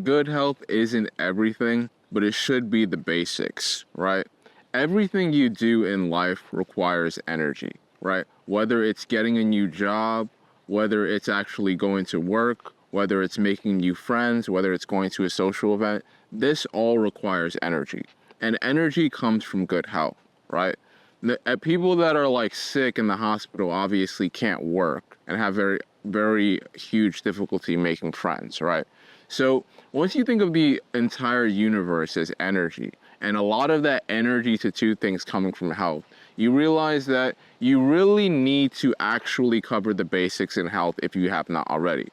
good health isn't everything, but it should be the basics, right? Everything you do in life requires energy, right? Whether it's getting a new job, whether it's actually going to work, whether it's making new friends, whether it's going to a social event, this all requires energy. And energy comes from good health, right? People that are like sick in the hospital obviously can't work and have very, very huge difficulty making friends, right? So once you think of the entire universe as energy, and a lot of that energy to two things coming from health, you realize that you really need to actually cover the basics in health if you have not already.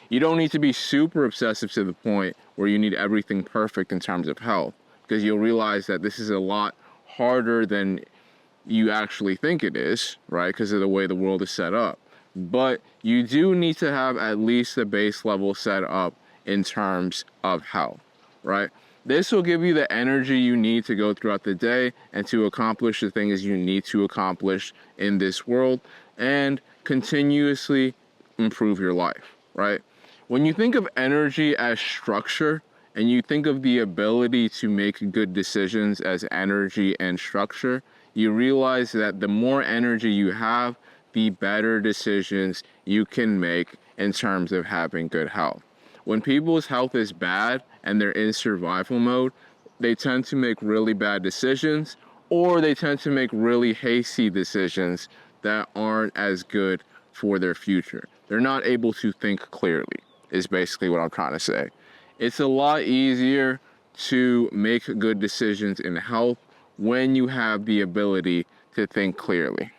You don't need to be super obsessive to the point where you need everything perfect in terms of health, because you'll realize that this is a lot harder than you actually think it is, right? Because of the way the world is set up. But you do need to have at least the base level set up in terms of health, right? This will give you the energy you need to go throughout the day and to accomplish the things you need to accomplish in this world and continuously improve your life, right? When you think of energy as structure and you think of the ability to make good decisions as energy and structure, you realize that the more energy you have, the better decisions you can make in terms of having good health. When people's health is bad and they're in survival mode, they tend to make really bad decisions, or they tend to make really hasty decisions that aren't as good for their future. They're not able to think clearly, is basically what I'm trying to say. It's a lot easier to make good decisions in health when you have the ability to think clearly.